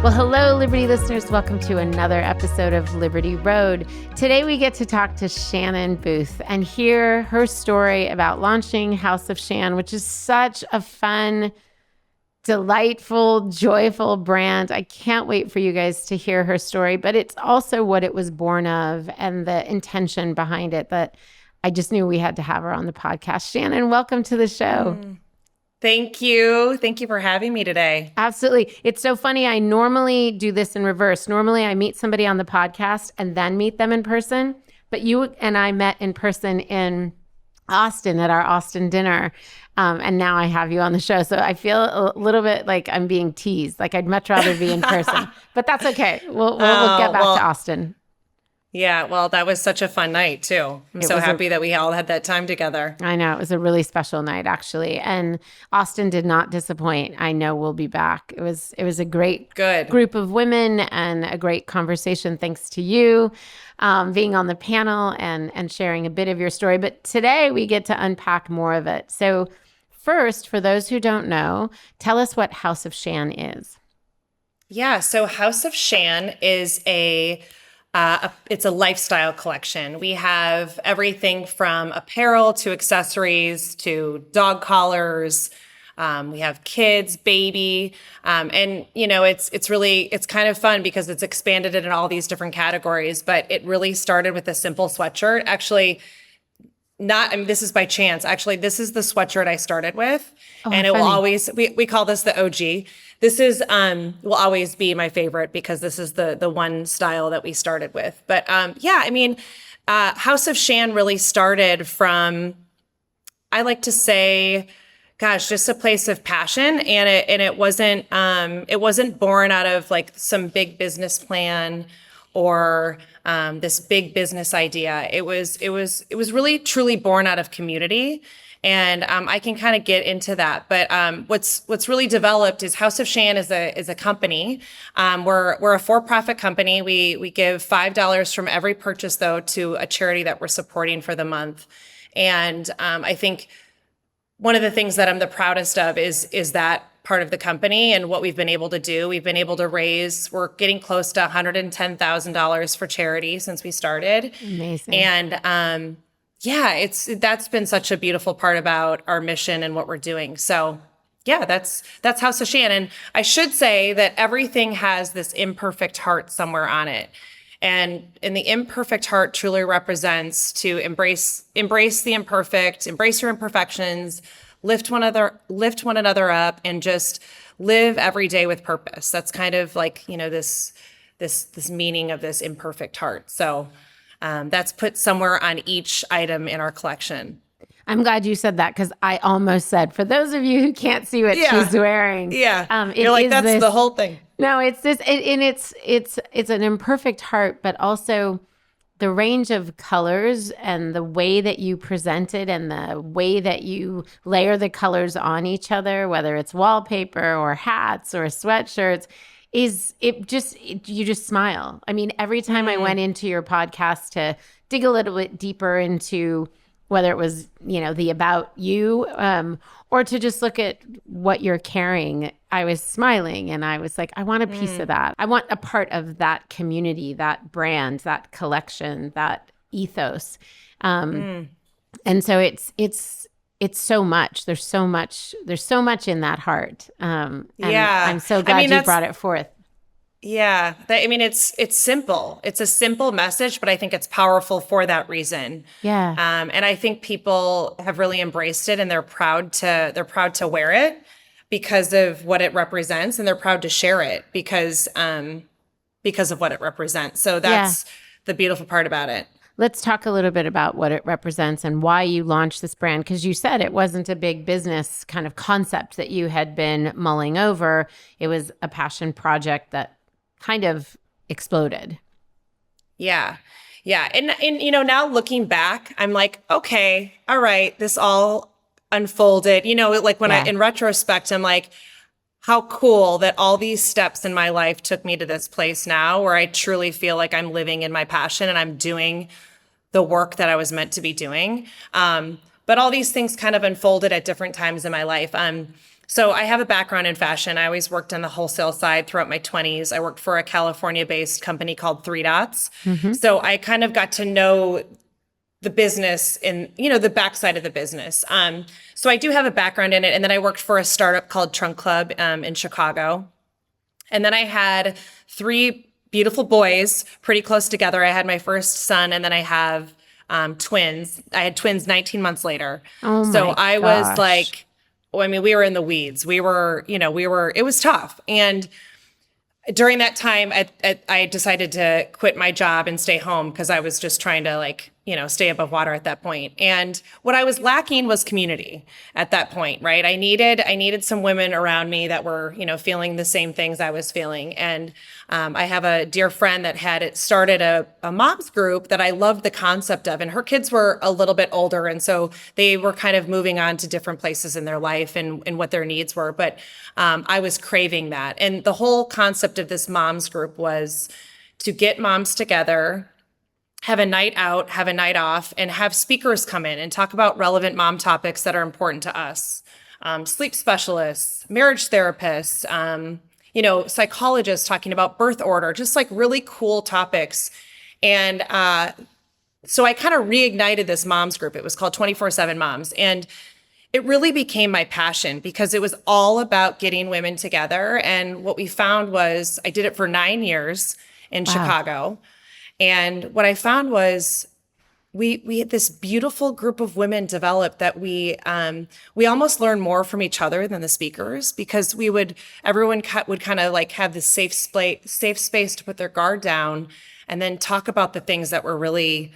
Well, hello, Liberty listeners. Welcome to another episode of Liberty Road. Today, we get to talk to Shannon Buth and hear her story about launching House of Shan, which is such a fun, delightful, joyful brand. I can't wait for you guys to hear her story, but it's also what it was born of and the intention behind it that I just knew we had to have her on the podcast. Shannon, welcome to the show. Thank you. Thank you for having me today. Absolutely. It's so funny. I normally do this in reverse. Normally, I meet somebody on the podcast and then meet them in person. But you and I met in person in Austin at our Austin dinner. And now I have you on the show. So I feel a little bit like I'm being teased. Like I'd much rather be in person. But that's okay. We'll get back to Austin. Yeah, well, that was such a fun night, too. I'm so happy that we all had that time together. I know. It was a really special night, actually. And Austin did not disappoint. I know we'll be back. It was a great group of women and a great conversation, thanks to you being on the panel and sharing a bit of your story. But today we get to unpack more of it. So first, for those who don't know, tell us what House of Shan is. Yeah, so House of Shan is it's a lifestyle collection. We have everything from apparel to accessories to dog collars. We have kids, baby, and it's kind of fun because it's expanded in all these different categories. But it really started with a simple sweatshirt. Actually, this is by chance. Actually, this is the sweatshirt I started with, and it will always we call this the OG. This is will always be my favorite because this is the one style that we started with. But House of Shan really started from, I like to say, just a place of passion, and it wasn't born out of like some big business plan or this big business idea. It was really truly born out of community. And I can kind of get into that, but what's really developed is House of Shan is a company. We're a for-profit company. We give $5 from every purchase, though, to a charity that we're supporting for the month. And I think one of the things that I'm the proudest of is that part of the company and what we've been able to do. We've been able to we're getting close to $110,000 for charity since we started. Amazing. And that's been such a beautiful part about our mission and what we're doing. So yeah, that's House of Shan. And I should say that everything has this imperfect heart somewhere on it. And the imperfect heart truly represents to embrace the imperfect, embrace your imperfections, lift one another up, and just live every day with purpose. That's kind of like, this meaning of this imperfect heart. So that's put somewhere on each item in our collection. I'm glad you said that because I almost said, for those of you who can't see what she's wearing. Yeah. You're like, that's the whole thing. No, it's this, and it's an imperfect heart, but also the range of colors and the way that you present it and the way that you layer the colors on each other, whether it's wallpaper or hats or sweatshirts, you just smile. I mean, every time I went into your podcast to dig a little bit deeper into whether it was, the about you, or to just look at what you're carrying, I was smiling and I was like, I want a piece of that. I want a part of that community, that brand, that collection, that ethos. And so it's so much. There's so much in that heart. And I'm so glad you brought it forth. Yeah. It's simple. It's a simple message, but I think it's powerful for that reason. Yeah. And I think people have really embraced it and they're proud to wear it because of what it represents, and they're proud to share it because of what it represents. So that's the beautiful part about it. Let's talk a little bit about what it represents and why you launched this brand, because you said it wasn't a big business kind of concept that you had been mulling over. It was a passion project that kind of exploded. Yeah. Yeah. And now looking back, I'm like, okay, all right, this all unfolded. Like when in retrospect, I'm like, how cool that all these steps in my life took me to this place now where I truly feel like I'm living in my passion and I'm doing the work that I was meant to be doing. But all these things kind of unfolded at different times in my life. So I have a background in fashion. I always worked on the wholesale side throughout my 20s. I worked for a California-based company called Three Dots. Mm-hmm. So I kind of got to know the business and, the backside of the business. So I do have a background in it. And then I worked for a startup called Trunk Club in Chicago. And then I had three beautiful boys pretty close together. I had my first son, and then I have twins. I had twins 19 months later. Oh So my I was gosh. like, I mean, we were in the weeds. It was tough. And during that time, I decided to quit my job and stay home because I was just trying to stay above water at that point. And what I was lacking was community at that point, right? I needed some women around me that were, feeling the same things I was feeling. And I have a dear friend that had started a mom's group that I loved the concept of, and her kids were a little bit older. And so they were kind of moving on to different places in their life and what their needs were. But I was craving that. And the whole concept of this mom's group was to get moms together, have a night out, have a night off, and have speakers come in and talk about relevant mom topics that are important to us. Sleep specialists, marriage therapists, psychologists talking about birth order, just like really cool topics. And so I kind of reignited this moms group. It was called 24/7 Moms. And it really became my passion because it was all about getting women together. And what we found was I did it for 9 years in Wow. Chicago. And what I found was we had this beautiful group of women develop that we almost learned more from each other than the speakers, because everyone would kind of like have this safe space to put their guard down and then talk about the things that were really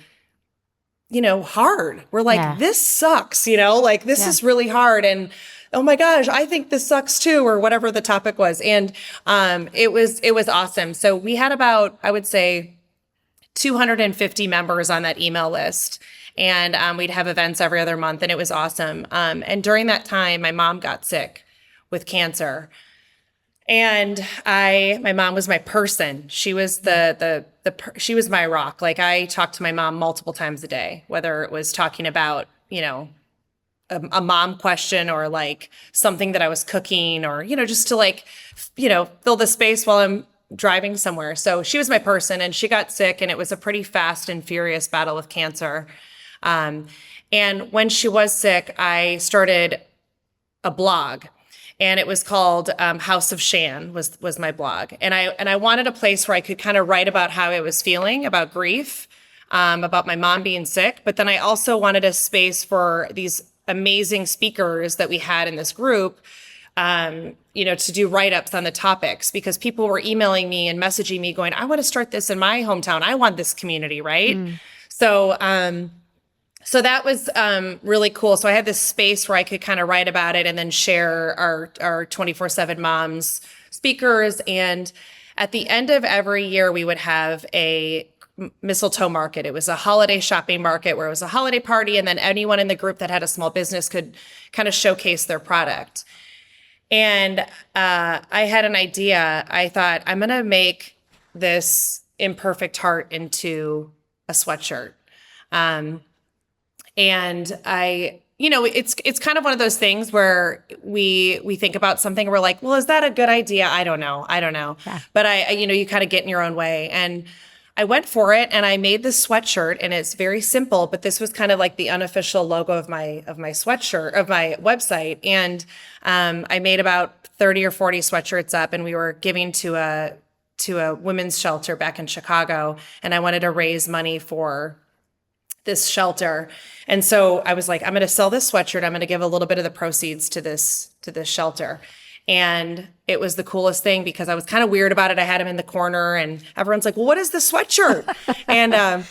hard. We're like, Yeah. this sucks, like this Yeah. is really hard. And oh my gosh, I think this sucks too, or whatever the topic was. And it was awesome. So we had about, I would say, 250 members on that email list. And we'd have events every other month, and it was awesome. And during that time, my mom got sick with cancer. And my mom was my person. She was she was my rock. Like, I talked to my mom multiple times a day, whether it was talking about, a mom question, or like something that I was cooking, or, just to fill the space while I'm driving somewhere. So she was my person, and she got sick, and it was a pretty fast and furious battle with cancer. And when she was sick, I started a blog, and it was called House of Shan was my blog. And I wanted a place where I could kind of write about how I was feeling about grief, about my mom being sick. But then I also wanted a space for these amazing speakers that we had in this group, to do write-ups on the topics, because people were emailing me and messaging me going, I want to start this in my hometown. I want this community, right? So that was really cool. So I had this space where I could kind of write about it and then share our 24/7 Moms speakers. And at the end of every year, we would have a mistletoe market. It was a holiday shopping market where it was a holiday party, and then anyone in the group that had a small business could kind of showcase their product. And I had an idea. I thought, I'm going to make this imperfect heart into a sweatshirt. And it's kind of one of those things where we think about something and we're like, well, is that a good idea? I don't know. Yeah. But you kind of get in your own way. And I went for it, and I made this sweatshirt, and it's very simple, but this was kind of like the unofficial logo of my sweatshirt, of my website. And I made about 30 or 40 sweatshirts up, and we were giving to a women's shelter back in Chicago. And I wanted to raise money for this shelter. And so I was like, I'm going to sell this sweatshirt. I'm going to give a little bit of the proceeds to this shelter. And it was the coolest thing, because I was kind of weird about it. I had him in the corner, and everyone's like, well, what is this sweatshirt? And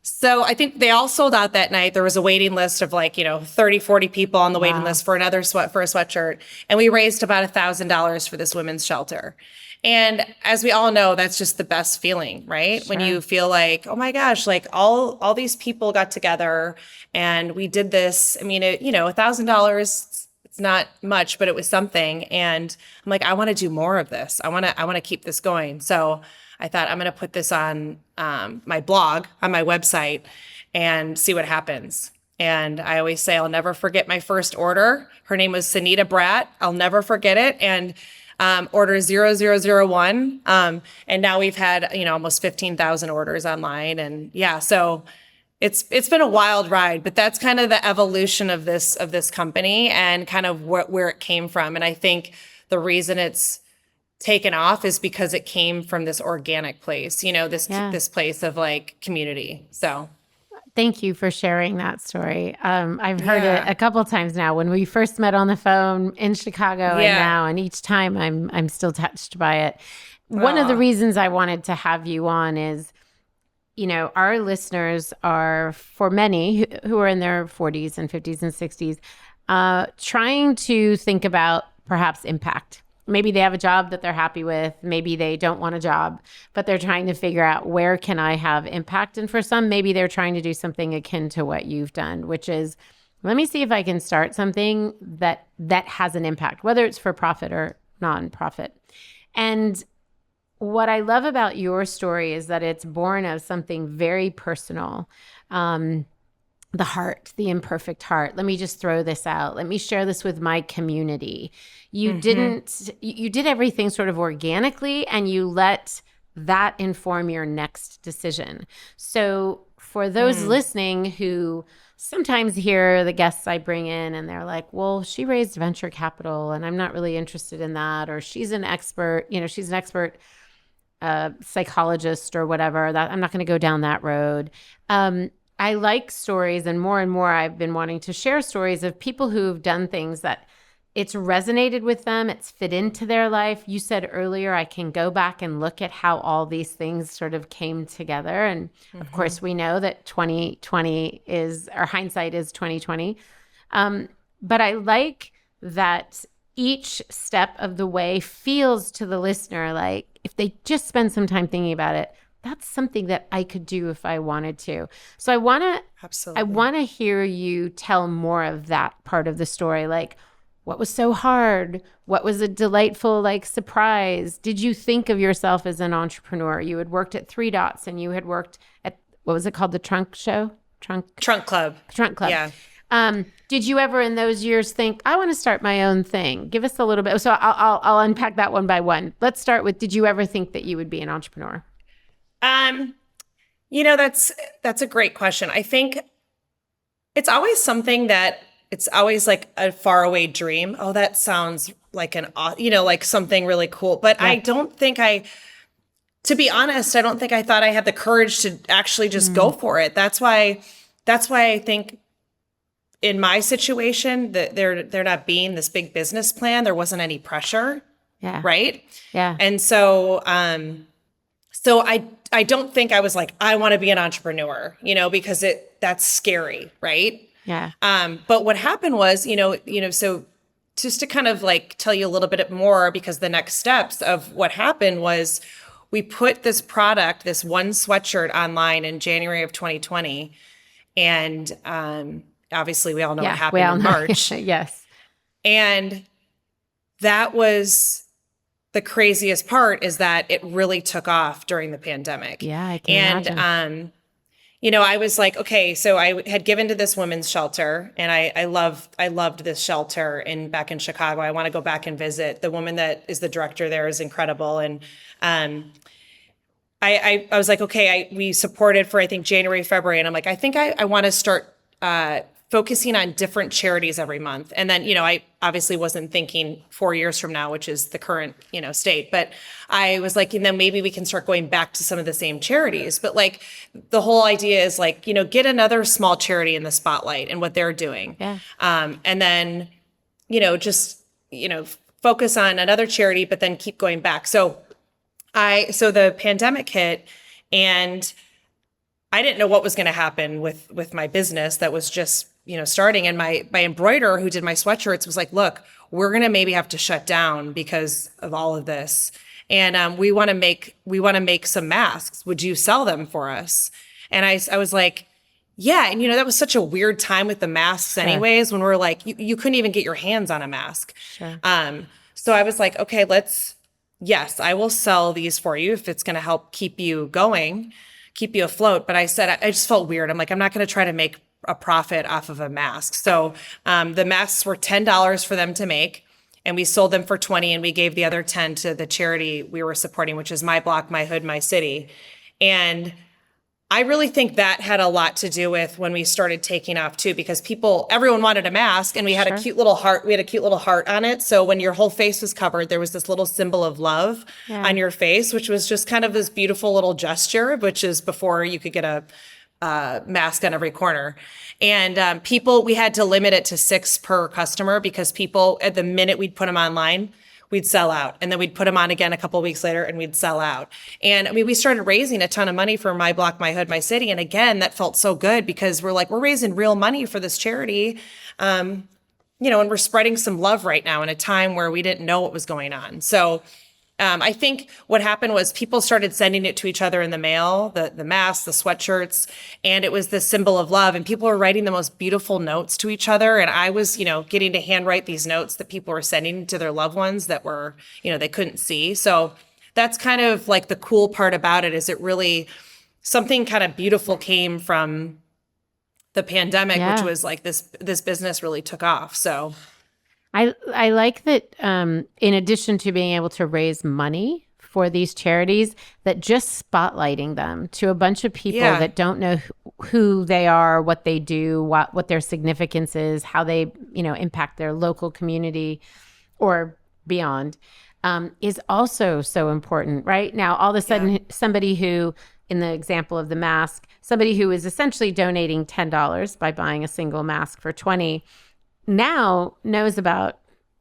so I think they all sold out that night. There was a waiting list of 30, 40 people on the waiting Wow. list for a sweatshirt. And we raised about $1,000 for this women's shelter. And as we all know, that's just the best feeling, right? Sure. When you feel like, oh my gosh, like all these people got together and we did this. I mean, $1,000, it's not much, but it was something. And I'm like, I want to do more of this. I want to keep this going. So I thought, I'm going to put this on my blog, on my website, and see what happens. And I always say, I'll never forget my first order. Her name was Sunita Bratt. I'll never forget it. And order 0001. And now we've had, almost 15,000 orders online. And yeah, so it's been a wild ride, but that's kind of the evolution of this company and kind of where it came from. And I think the reason it's taken off is because it came from this organic place, this place of like community. So Thank you for sharing that story. I've heard it yeah. a couple times now. When we first met on the phone in Chicago, and Yeah. now, and each time I'm still touched by it. One of the Aw. reasons I wanted to have you on is, our listeners are, for many who are in their 40s and 50s and 60s, trying to think about perhaps impact. Maybe they have a job that they're happy with. Maybe they don't want a job, but they're trying to figure out, where can I have impact? And for some, maybe they're trying to do something akin to what you've done, which is, let me see if I can start something that has an impact, whether it's for profit or nonprofit. And what I love about your story is that it's born of something very personal. The heart, the imperfect heart. Let me just throw this out. Let me share this with my community. You did everything sort of organically, and you let that inform your next decision. So for those listening who sometimes hear the guests I bring in and they're like, well, she raised venture capital and I'm not really interested in that. Or she's an expert, psychologist or whatever, that I'm not going to go down that road. I like stories, and more I've been wanting to share stories of people who've done things that it's resonated with them, it's fit into their life. You said earlier, I can go back and look at how all these things sort of came together. And of course, we know that 2020 or hindsight is 2020. But I like that each step of the way feels to the listener like, if they just spend some time thinking about it, that's something that I could do if I wanted to. So I want to hear you tell more of that part of the story. Like, what was so hard? What was a delightful, surprise? Did you think of yourself as an entrepreneur? You had worked at Three Dots, and you had worked at, what was it called? The Trunk Show? Trunk Club. Trunk Club. Yeah. Did you ever in those years think, I want to start my own thing? Give us a little bit. So I'll unpack that one by one. Let's start with, did you ever think that you would be an entrepreneur? That's a great question. I think it's always something that it's always like a faraway dream. Oh, that sounds like like something really cool. But yeah. To be honest, I don't think I thought I had the courage to actually just go for it. That's why I think in my situation that there not being this big business plan, there wasn't any pressure. Yeah. Right. Yeah. And so, I don't think I was like, I want to be an entrepreneur, because that's scary. Right. Yeah. But what happened was, so just to kind of tell you a little bit more, because the next steps of what happened was we put this product, this one sweatshirt online in January of 2020. And, obviously we all know what happened in March. Yes. And that was the craziest part, is that it really took off during the pandemic. Yeah, I can imagine. I was like, okay, so I had given to this women's shelter, and I loved this shelter back in Chicago. I want to go back and visit. The woman that is the director there is incredible. And I was like, okay, we supported for, I think, January, February. And I'm like, I think I want to start focusing on different charities every month. And then, I obviously wasn't thinking 4 years from now, which is the current, state, but I was like, and then maybe we can start going back to some of the same charities. But the whole idea is get another small charity in the spotlight and what they're doing. Yeah. And then, focus on another charity, but then keep going back. So the pandemic hit, and I didn't know what was going to happen with my business that was just, starting. And my embroiderer who did my sweatshirts was like, look, we're going to maybe have to shut down because of all of this. And we want to make some masks. Would you sell them for us? And I was like, yeah. And, that was such a weird time with the masks anyways, when we're like, you couldn't even get your hands on a mask. Sure. So I was like, okay, yes, I will sell these for you if it's going to help keep you going, keep you afloat. But I said, I just felt weird. I'm like, I'm not going to try to make a profit off of a mask. So the masks were $10 for them to make, and we sold them for 20, and we gave the other 10 to the charity we were supporting, which is My Block, My Hood, My City. And I really think that had a lot to do with when we started taking off too, because everyone wanted a mask, and we had a cute little heart. We had a cute little heart on it. So when your whole face was covered, there was this little symbol of love on your face, which was just kind of this beautiful little gesture, which is before you could get a mask on every corner. And we had to limit it to 6 per customer, because people, at the minute we'd put them online, we'd sell out. And then we'd put them on again a couple of weeks later, and we'd sell out. And I mean, we started raising a ton of money for My Block, My Hood, My City. And again, that felt so good, because we're raising real money for this charity. And we're spreading some love right now in a time where we didn't know what was going on. So I think what happened was people started sending it to each other in the mail, the masks, the sweatshirts, and it was the symbol of love. And people were writing the most beautiful notes to each other. And I was, getting to handwrite these notes that people were sending to their loved ones that were, they couldn't see. So that's kind of like the cool part about it, is it really, something kind of beautiful came from the pandemic, which was like this business really took off. So I like that in addition to being able to raise money for these charities, that just spotlighting them to a bunch of people that don't know who they are, what they do, what their significance is, how they, impact their local community or beyond, is also so important. Right now, all of a sudden, somebody who, in the example of the mask, somebody who is essentially donating $10 by buying a single mask for 20 now knows about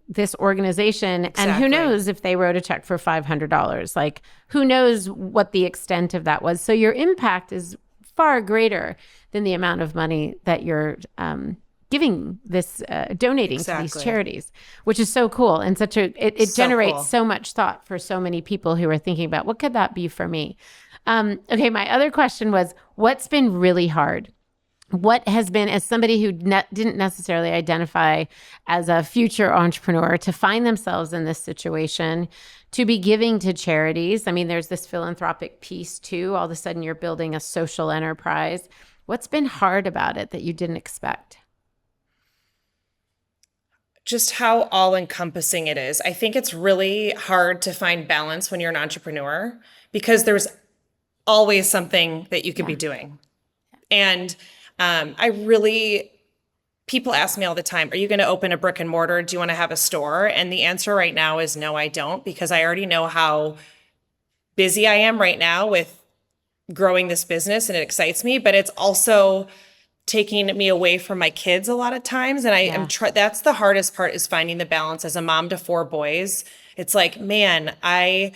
this organization. And who knows if they wrote a check for $500, like who knows what the extent of that was. So your impact is far greater than the amount of money that you're donating to these charities, which is so cool. And it so generates cool. So much thought for so many people who are thinking about, what could that be for me? Okay. My other question was, what's been really hard? What has been, as somebody who didn't necessarily identify as a future entrepreneur, to find themselves in this situation, to be giving to charities? I mean, there's this philanthropic piece too. All of a sudden, you're building a social enterprise. What's been hard about it that you didn't expect? Just how all-encompassing it is. I think it's really hard to find balance when you're an entrepreneur, because there's always something that you could be doing. And people ask me all the time, are you going to open a brick and mortar? Do you want to have a store? And the answer right now is no, I don't, because I already know how busy I am right now with growing this business, and it excites me, but it's also taking me away from my kids a lot of times. And that's the hardest part, is finding the balance as a mom to 4 boys. It's like, man, I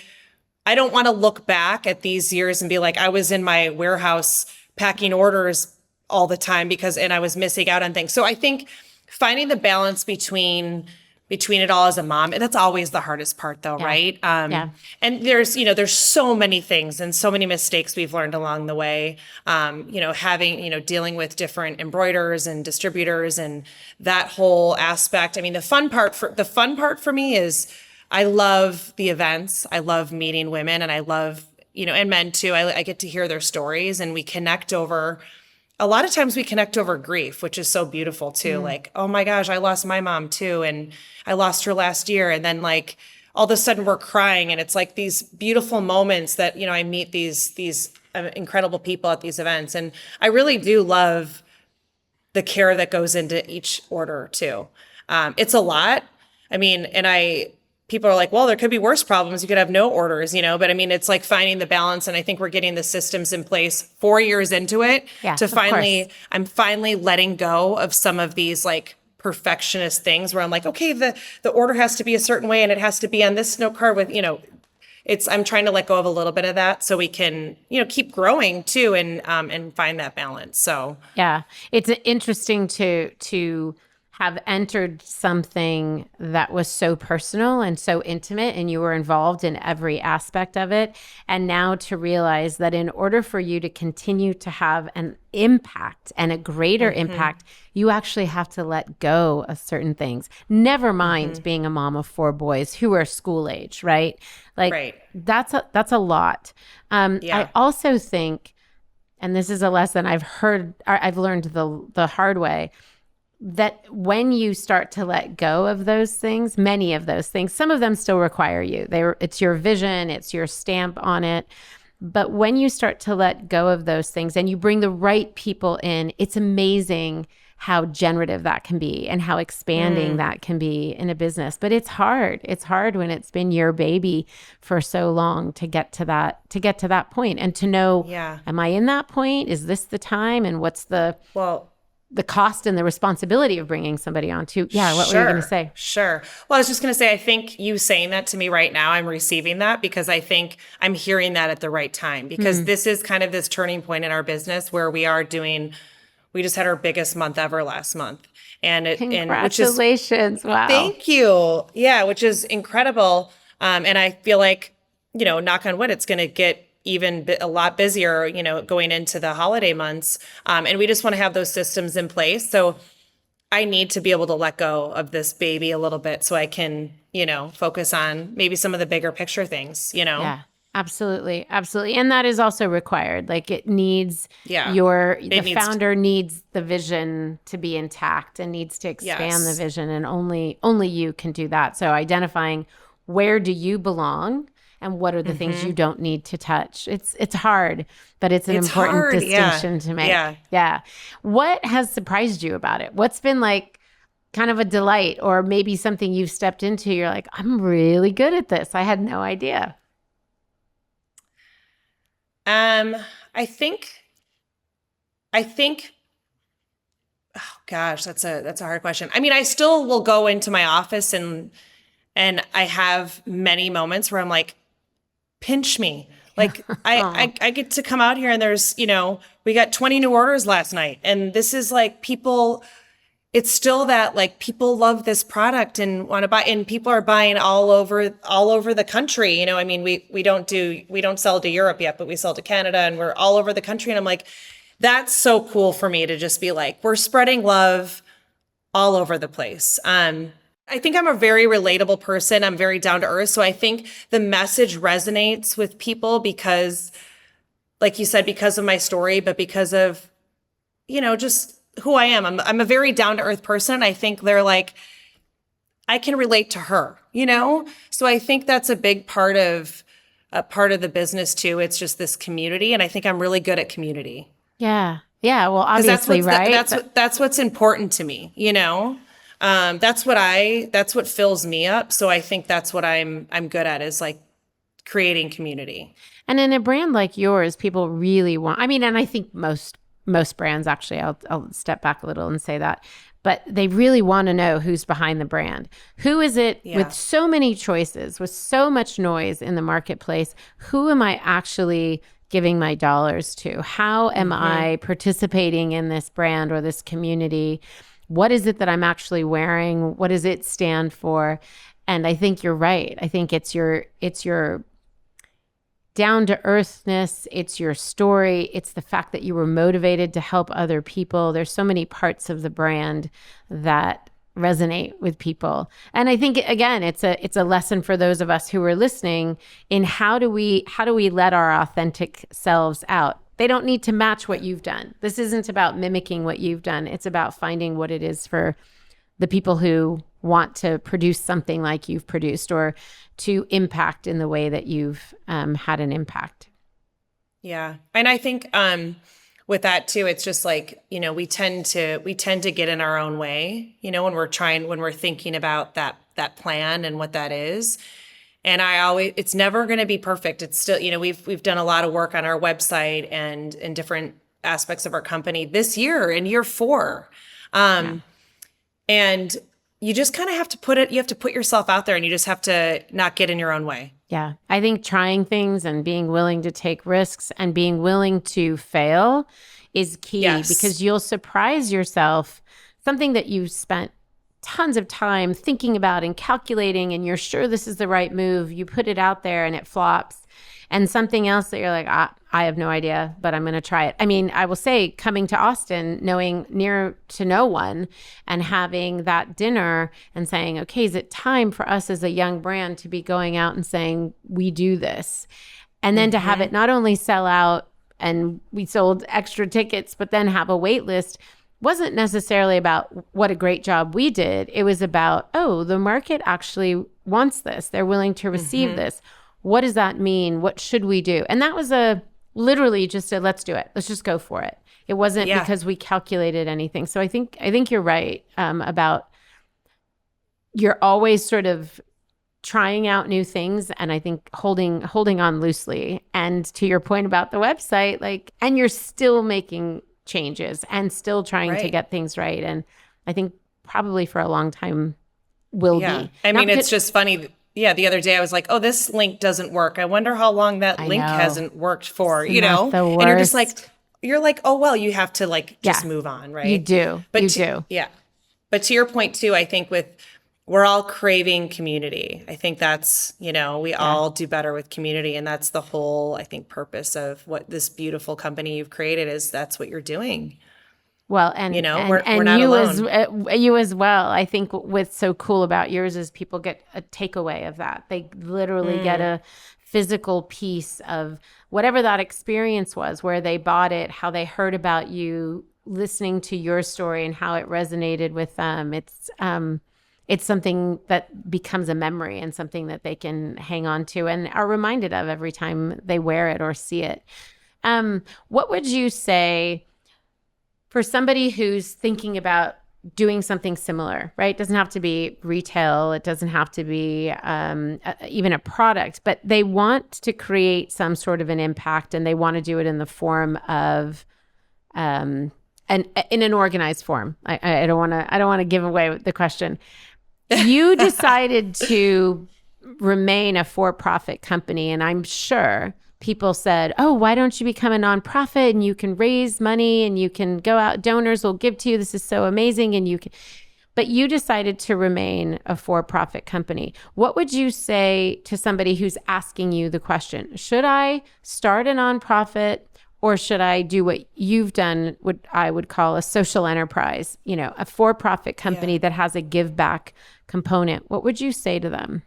don't want to look back at these years and be like, I was in my warehouse packing orders all the time and I was missing out on things. So I think finding the balance between it all as a mom, and that's always the hardest part though, right? And there's so many things and so many mistakes we've learned along the way. Dealing with different embroiderers and distributors and that whole aspect. I mean, the fun part for me is I love the events. I love meeting women, and I love, and men too. I get to hear their stories, and a lot of times we connect over grief, which is so beautiful too. Like, oh my gosh, I lost my mom too. And I lost her last year. And then like all of a sudden we're crying, and it's like these beautiful moments that, I meet these incredible people at these events. And I really do love the care that goes into each order too. It's a lot. I mean, people are like, well, there could be worse problems. You could have no orders, but I mean, it's like finding the balance. And I think we're getting the systems in place 4 years into it I'm finally letting go of some of these like perfectionist things where I'm like, okay, the order has to be a certain way, and it has to be on this note card with, I'm trying to let go of a little bit of that so we can, keep growing too, and find that balance. So yeah, it's interesting to have entered something that was so personal and so intimate, and you were involved in every aspect of it. And now to realize that in order for you to continue to have an impact and a greater impact, you actually have to let go of certain things. Never mind being a mom of 4 boys who are school age, right? Like that's a lot. I also think and this is a lesson I've learned the hard way, that when you start to let go of those things, many of those things, some of them still require you. It's your vision, it's your stamp on it. But when you start to let go of those things and you bring the right people in, it's amazing how generative that can be and how expanding that can be in a business. But it's hard. It's hard when it's been your baby for so long to get to that point and to know, am I in that point? Is this the time? And what's the cost and the responsibility of bringing somebody on to, what were you going to say? Sure. Well, I was just going to say, I think you saying that to me right now, I'm receiving that because I think I'm hearing that at the right time, because this is kind of this turning point in our business where we just had our biggest month ever last month. Congratulations. Wow. Thank you. Yeah, which is incredible. And I feel like, knock on wood, it's going to get even a lot busier, going into the holiday months. And we just want to have those systems in place. So I need to be able to let go of this baby a little bit so I can, focus on maybe some of the bigger picture things, Yeah, absolutely. Absolutely. And that is also required. Like it needs the founder needs the vision to be intact and needs to expand the vision. And only you can do that. So identifying where do you belong and what are the things you don't need to touch. It's hard, but it's an important distinction to make. Yeah. What has surprised you about it? What's been like kind of a delight, or maybe something you've stepped into, you're like, I'm really good at this. I had no idea. I think, oh gosh, that's a hard question. I mean, I still will go into my office and I have many moments where I'm like, pinch me. Like I get to come out here and there's, we got 20 new orders last night. And this is like it's still that like people love this product and want to buy, and people are buying all over the country. I mean, we don't sell to Europe yet, but we sell to Canada and we're all over the country. And I'm like, that's so cool for me to just be like, we're spreading love all over the place. I think I'm a very relatable person. I'm very down to earth. So I think the message resonates with people because, like you said, because of my story, but because of, just who I am. I'm a very down to earth person. I think they're like, I can relate to her, So I think that's a big part of the business too. It's just this community. And I think I'm really good at community. Yeah. Yeah. Well, obviously, right. That's what's important to me, That's what fills me up. So I think that's what I'm good at, is like creating community. And in a brand like yours, people really want, and I think most brands, actually, I'll step back a little and say that, but they really want to know who's behind the brand. Who is it with so many choices, with so much noise in the marketplace? Who am I actually giving my dollars to? How am I participating in this brand or this community? What is it that I'm actually wearing? What does it stand for? And I think you're right. I think it's your down to earthness. It's your story. It's the fact that you were motivated to help other people. There's so many parts of the brand that resonate with people. And I think, again, it's a lesson for those of us who are listening in how do we let our authentic selves out? They don't need to match what you've done. This isn't about mimicking what you've done. It's about finding what it is for the people who want to produce something like you've produced, or to impact in the way that you've had an impact. Yeah. And I think with that too, it's just like, we tend to get in our own way, when we're thinking about that plan and what that is. And it's never going to be perfect. It's still, we've done a lot of work on our website and in different aspects of our company this year, in year 4. And you just kind of have to you have to put yourself out there, and you just have to not get in your own way. Yeah. I think trying things and being willing to take risks and being willing to fail is key, because you'll surprise yourself. Something that you spent tons of time thinking about and calculating, and you're sure this is the right move. You put it out there and it flops. And something else that you're like, I have no idea, but I'm going to try it. I will say, coming to Austin, knowing near to no one, and having that dinner and saying, okay, is it time for us as a young brand to be going out and saying, we do this? And then to have it not only sell out and we sold extra tickets, but then have a wait list, wasn't necessarily about what a great job we did. It was about, oh, the market actually wants this. They're willing to receive this. What does that mean? What should we do? And that was literally just a, let's do it. Let's just go for it. It wasn't because we calculated anything. So I think you're right about you're always sort of trying out new things, and I think holding on loosely. And to your point about the website, like, and you're still making changes and still trying to get things right. And I think probably for a long time will be. I mean, it's just funny. Yeah, the other day I was like, oh, this link doesn't work. I wonder how long that link hasn't worked for, And you're just like, oh, well, you have to like just move on, right? You do. Yeah. But to your point too, I think we're all craving community. I think that's, we all do better with community. And that's the whole, I think, purpose of what this beautiful company you've created is. That's what you're doing. Well, and we're not alone. You as well. I think what's so cool about yours is people get a takeaway of that. They literally get a physical piece of whatever that experience was, where they bought it, how they heard about you, listening to your story and how it resonated with them. It's something that becomes a memory and something that they can hang on to and are reminded of every time they wear it or see it. What would you say for somebody who's thinking about doing something similar, right? It doesn't have to be retail. It doesn't have to be even a product, but they want to create some sort of an impact, and they want to do it in the form of and in an organized form. I don't want to give away the question. You decided to remain a for-profit company, and I'm sure people said, oh, why don't you become a nonprofit and you can raise money and you can go out, donors will give to you. This is so amazing. But you decided to remain a for-profit company. What would you say to somebody who's asking you the question, should I start a nonprofit or should I do what you've done, what I would call a social enterprise, a for-profit company that has a give back component? What would you say to them?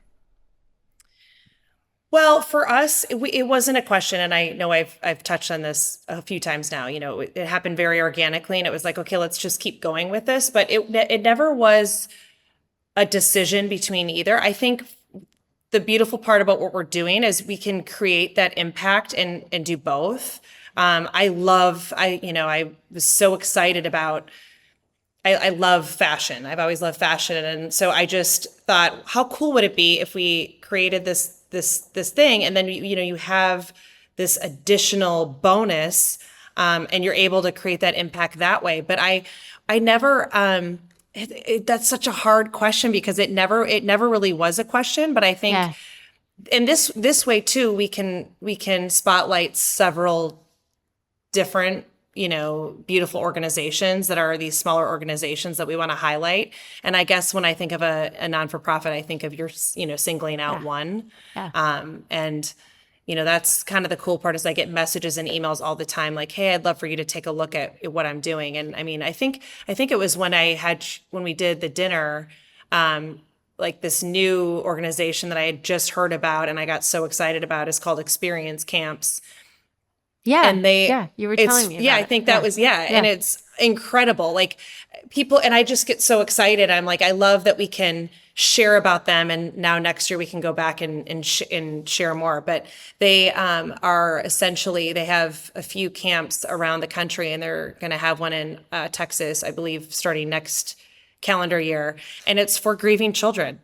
Well, for us, it wasn't a question, and I know I've touched on this a few times now. It happened very organically, and it was like, okay, let's just keep going with this. But it never was a decision between either. I think the beautiful part about what we're doing is we can create that impact and do both. I was so excited about. I love fashion. I've always loved fashion, and so I just thought, how cool would it be if we created this thing, and then you have this additional bonus, and you're able to create that impact that way. But I never. That's such a hard question because it never really was a question. But I think in this way too, we can spotlight several different beautiful organizations that are these smaller organizations that we want to highlight. And I guess when I think of a non-for-profit, I think of your, singling out one. And, that's kind of the cool part is I get messages and emails all the time like, hey, I'd love for you to take a look at what I'm doing. And I mean, I think it was when we did the dinner, like this new organization that I had just heard about and I got so excited about is called Experience Camps. Yeah. And you were telling me about I think that was, and it's incredible. Like people, and I just get so excited. I'm like, I love that we can share about them. And now next year we can go back and share more, but they are essentially, they have a few camps around the country and they're going to have one in Texas, I believe, starting next calendar year. And it's for grieving children.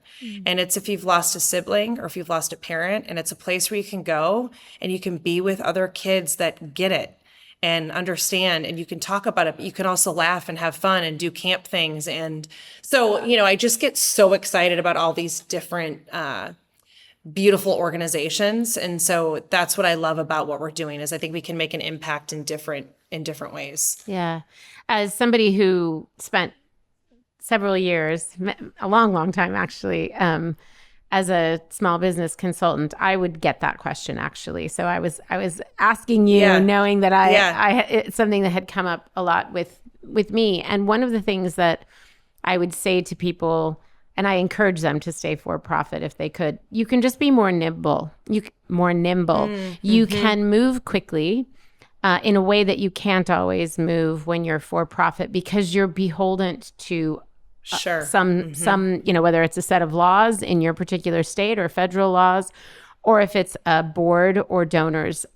And it's if you've lost a sibling or if you've lost a parent, and it's a place where you can go and you can be with other kids that get it and understand, and you can talk about it, but you can also laugh and have fun and do camp things. And so, I just get so excited about all these different, beautiful organizations. And so that's what I love about what we're doing is I think we can make an impact in different ways. Yeah. As somebody who spent several years, a long time actually, as a small business consultant, I would get that question actually. So I was asking you, knowing that it's something that had come up a lot with me. And one of the things that I would say to people, and I encourage them to stay for profit if they could, you can just be more nimble. You can move quickly. in a way that you can't always move when you're for profit, because you're beholden to Sure. some, whether it's a set of laws in your particular state or federal laws, or if it's a board or donors.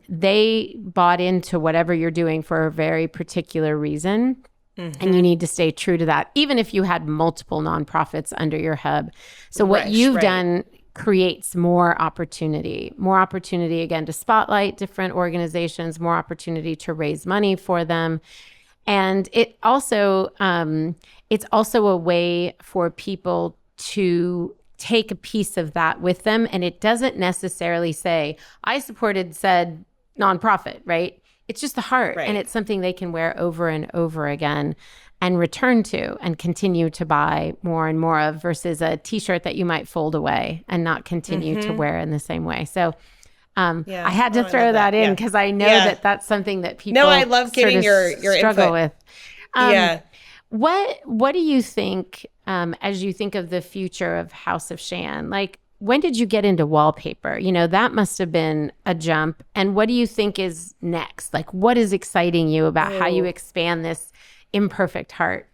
They bought into whatever you're doing for a very particular reason. And you need to stay true to that, even if you had multiple nonprofits under your hub. So what you've done creates more opportunity again, to spotlight different organizations, more opportunity to raise money for them. And it's also a way for people to take a piece of that with them. And it doesn't necessarily say, I supported said nonprofit, right? It's just the heart. And it's something they can wear over and over again and return to and continue to buy more and more of, versus a t-shirt that you might fold away and not continue to wear in the same way. So I had to throw that in because I know that that's something that people I love getting your struggle input with. What do you think, as you think of the future of House of Shan? Like, when did you get into wallpaper? That must have been a jump. And what do you think is next? Like, what is exciting you about how you expand this imperfect heart?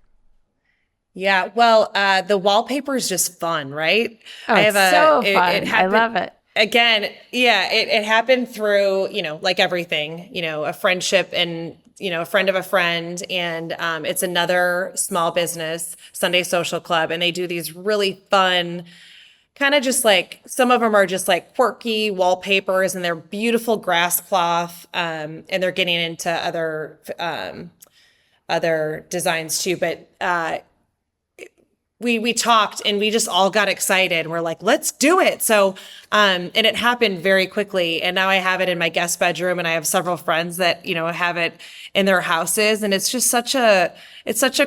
Yeah, well, the wallpaper is just fun, right? Oh, it's so fun. I love it. Again, it happened through, like everything, a friendship and, a friend of a friend. And it's another small business, Sunday Social Club. And they do these really fun, kind of just like, some of them are just like quirky wallpapers, and they're beautiful grass cloth. And they're getting into other designs too. But we talked and we just all got excited. We're like, let's do it. So, and it happened very quickly. And now I have it in my guest bedroom, and I have several friends that, have it in their houses. And it's just such a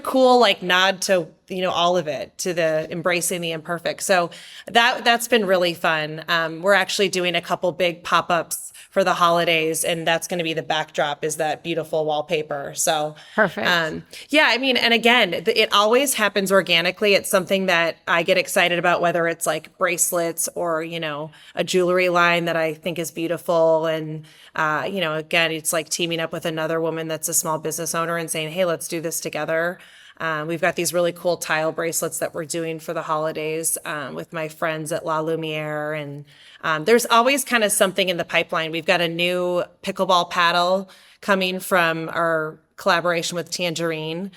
cool, like, nod to, all of it, to the embracing the imperfect. So that's been really fun. We're actually doing a couple big pop-ups for the holidays, and that's going to be the backdrop, is that beautiful wallpaper. So perfect. And again, it always happens organically. It's something that I get excited about, whether it's like bracelets or, a jewelry line that I think is beautiful. And, again, it's like teaming up with another woman that's a small business owner and saying, hey, let's do this together. We've got these really cool tile bracelets that we're doing for the holidays with my friends at La Lumiere. And there's always kind of something in the pipeline. We've got a new pickleball paddle coming from our collaboration with Tangerine.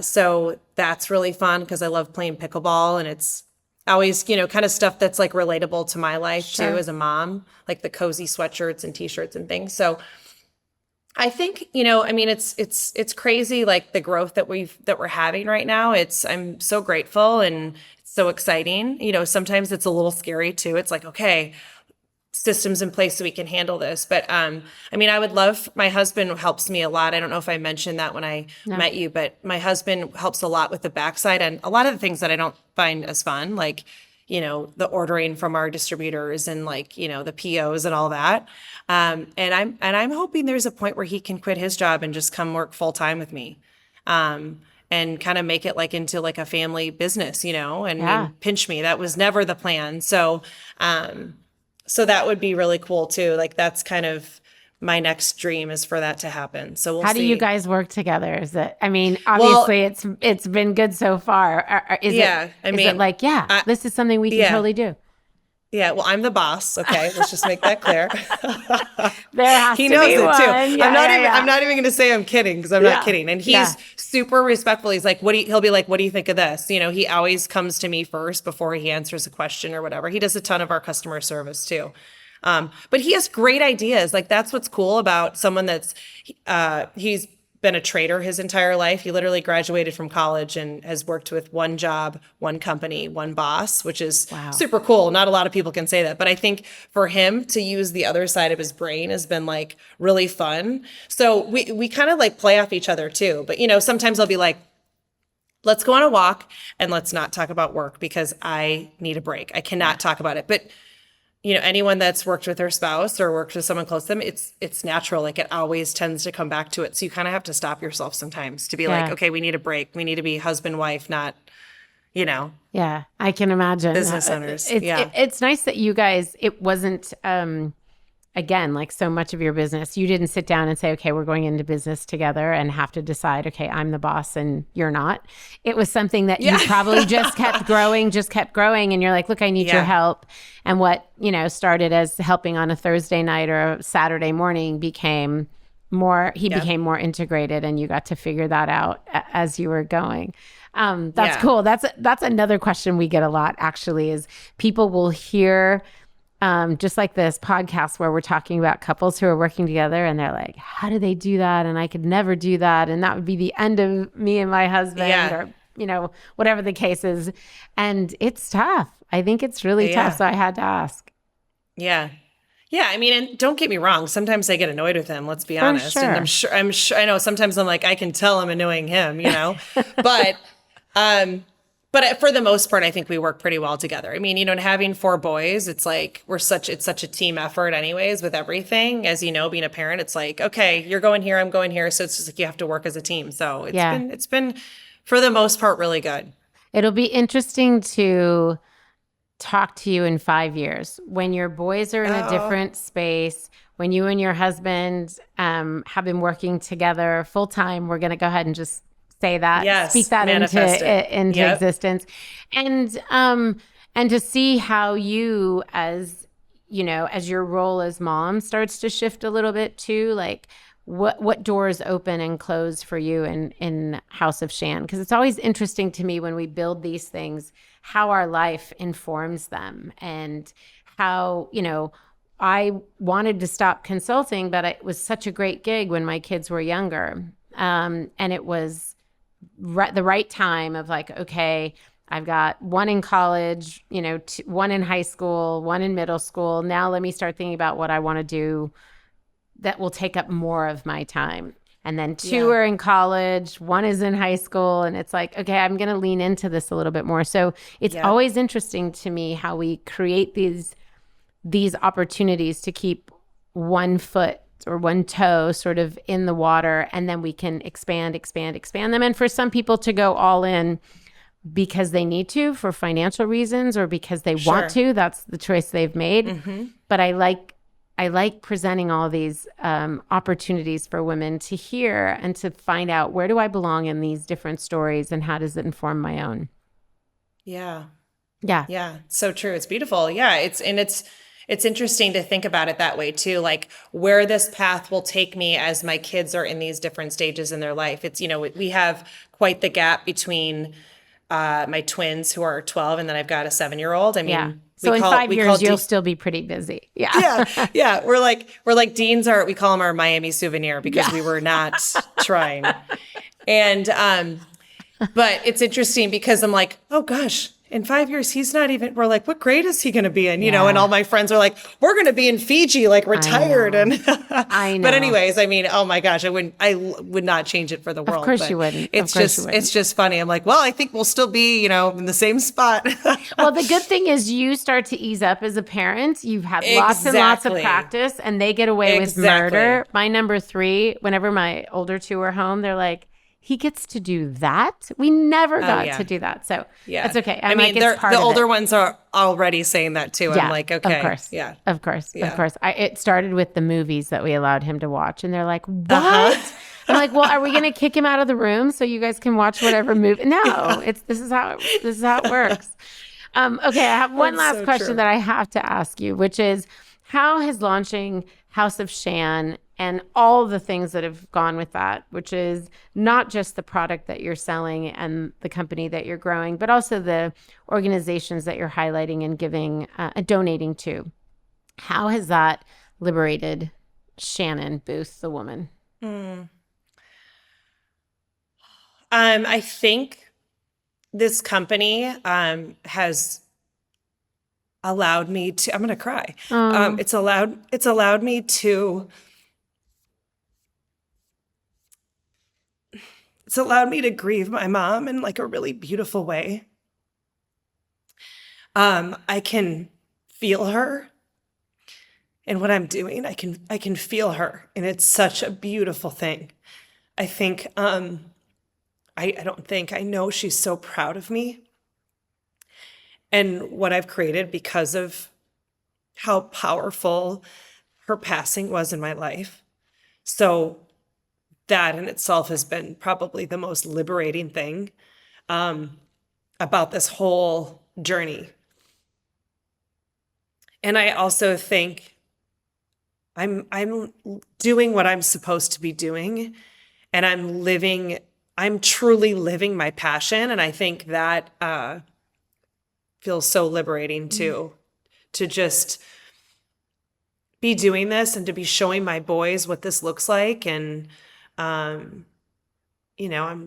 So that's really fun because I love playing pickleball, and it's always, kind of stuff that's like relatable to my life too as a mom, like the cozy sweatshirts and t-shirts and things. So I think, it's crazy, like the growth that we're having right now. I'm so grateful, and it's so exciting. Sometimes it's a little scary too. It's like, okay, systems in place so we can handle this. But I would love, my husband helps me a lot. I don't know if I mentioned that when I met you, but my husband helps a lot with the backside and a lot of the things that I don't find as fun, like, the ordering from our distributors and like, the POs and all that. And I'm hoping there's a point where he can quit his job and just come work full time with me. And kind of make it like into like a family business, and pinch me. That was never the plan. So that would be really cool too. Like, that's kind of my next dream, is for that to happen. So how do you guys work together? Is it, obviously it's been good so far. Is it like, this is something we can totally do? Yeah. Well, I'm the boss. Okay. Let's just make that clear. There has he to knows be it one. too. Yeah, I'm not even going to say I'm kidding, because I'm not kidding. And he's super respectful. He's like, he'll be like, what do you think of this? He always comes to me first before he answers a question or whatever. He does a ton of our customer service too. But he has great ideas. Like, that's what's cool about someone that's, he's been a trader his entire life. He literally graduated from college and has worked with one job, one company, one boss, which is super cool. Not a lot of people can say that, but I think for him to use the other side of his brain has been like really fun. So we kind of like play off each other too. But, sometimes I'll be like, let's go on a walk and let's not talk about work because I need a break. I cannot talk about it. But anyone that's worked with their spouse or worked with someone close to them, it's natural. Like, it always tends to come back to it. So you kind of have to stop yourself sometimes to be like, okay, we need a break. We need to be husband, wife, not, Yeah, I can imagine. Business owners. It's nice that you guys, it wasn't, again, like so much of your business, you didn't sit down and say, okay, we're going into business together and have to decide, okay, I'm the boss and you're not. It was something that you Yeah. probably just kept growing, And you're like, look, I need your Yeah. help. And what, started as helping on a Thursday night or a Saturday morning he Yeah. became more integrated, and you got to figure that out as you were going. That's Yeah. cool. That's another question we get a lot, actually, is people will hear just like this podcast where we're talking about couples who are working together, and they're like, how do they do that? And I could never do that. And that would be the end of me and my husband, Yeah. or, whatever the case is. And it's tough. I think it's really tough. Yeah. So I had to ask. Yeah. Yeah, I mean, and don't get me wrong. Sometimes I get annoyed with him. Let's be For honest. And sure. I'm sure. I know. Sometimes I'm like, I can tell I'm annoying him. But, for the most part, I think we work pretty well together. I mean, and having 4 boys, it's like it's such a team effort, anyways, with everything. As you know, being a parent, it's like, okay, you're going here, I'm going here, so it's just like you have to work as a team. So it's been for the most part really good. It'll be interesting to talk to you in 5 years when your boys are in a different space, when you and your husband have been working together full time. We're going to go ahead and just say that, Yes, speak that manifest it. into Yep. existence, and to see how you, as as your role as mom starts to shift a little bit too, like what doors open and close for you in House of Shan. Because it's always interesting to me when we build these things, how our life informs them, and how, I wanted to stop consulting, but it was such a great gig when my kids were younger. And it was the right time of like, okay, I've got one in college, one in high school, one in middle school. Now let me start thinking about what I want to do that will take up more of my time. And then 2 are in college, 1 is in high school. And it's like, okay, I'm going to lean into this a little bit more. So it's always interesting to me how we create these opportunities to keep one foot or one toe sort of in the water, and then we can expand them. And for some people to go all in because they need to for financial reasons, or because they want to, that's the choice they've made. Mm-hmm. But I like presenting all these opportunities for women to hear and to find out, where do I belong in these different stories, and how does it inform my own? Yeah. Yeah. Yeah. So true. It's beautiful. Yeah. It's interesting to think about it that way too, like where this path will take me as my kids are in these different stages in their life. It's, we have quite the gap between my twins, who are 12, and then I've got a 7-year-old. I mean, Yeah. So in 5 years, you'll still be pretty busy. Yeah. Yeah. Yeah. We're like Dean's we call him our Miami souvenir, because we were not trying. And, but it's interesting because I'm like, oh gosh, in 5 years, he's not even, we're like, what grade is he going to be in? And all my friends are like, we're going to be in Fiji, like retired. I know. But anyways, I mean, oh my gosh, I would not change it for the world. Of course you wouldn't. It's just funny. I'm like, well, I think we'll still be, in the same spot. Well, the good thing is you start to ease up as a parent. You've had lots and lots of practice, and they get away with murder. My number 3, whenever my older 2 are home, they're like, he gets to do that. We never got to do that. So it's okay. I mean, the older ones are already saying that too. Yeah, I'm like, okay. Of course. Yeah. Of course. It started with the movies that we allowed him to watch. And they're like, what? I'm like, well, are we going to kick him out of the room so you guys can watch whatever movie? No, this is how it works. Okay. I have one last question that I have to ask you, which is, how has launching House of Shan and all the things that have gone with that, which is not just the product that you're selling and the company that you're growing, but also the organizations that you're highlighting and giving, donating to. How has that liberated Shannon Buth, the woman? I think this company has allowed me to, I'm going to cry. It's allowed me to, it's allowed me to grieve my mom in like a really beautiful way. I can feel her in what I'm doing. I can feel her, and it's such a beautiful thing. I think, I know she's so proud of me and what I've created, because of how powerful her passing was in my life. So that in itself has been probably the most liberating thing about this whole journey. And I also think I'm doing what I'm supposed to be doing, and I'm truly living my passion. And I think that feels so liberating too, to just be doing this and to be showing my boys what this looks like. And, I'm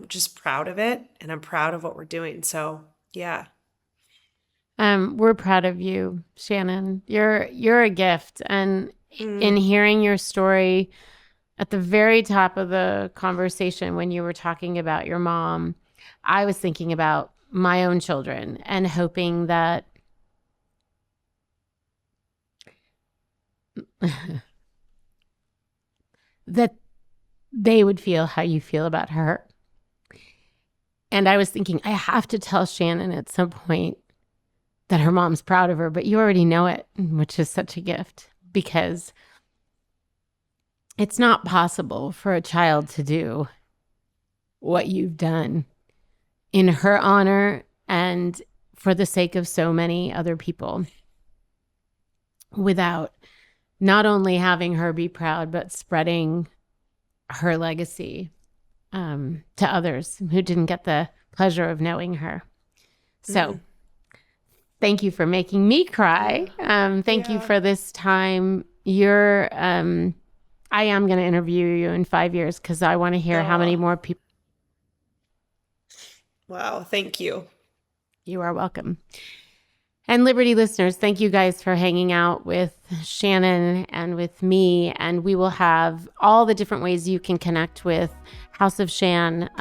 just proud of it, and I'm proud of what we're doing. So, yeah. We're proud of you, Shannon. You're a gift. And in hearing your story at the very top of the conversation when you were talking about your mom, I was thinking about my own children and hoping that that they would feel how you feel about her. And I was thinking, I have to tell Shannon at some point that her mom's proud of her, but you already know it, which is such a gift, because it's not possible for a child to do what you've done in her honor and for the sake of so many other people without not only having her be proud, but spreading her legacy to others who didn't get the pleasure of knowing her. So thank you for making me cry. Thank you for this time. I am going to interview you in 5 years because I want to hear how many more people. Wow. Thank you. You are welcome. And Liberty listeners, thank you guys for hanging out with Shannon and with me. And we will have all the different ways you can connect with House of Shan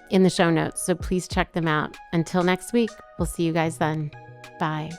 in the show notes. So please check them out. Until next week, we'll see you guys then. Bye.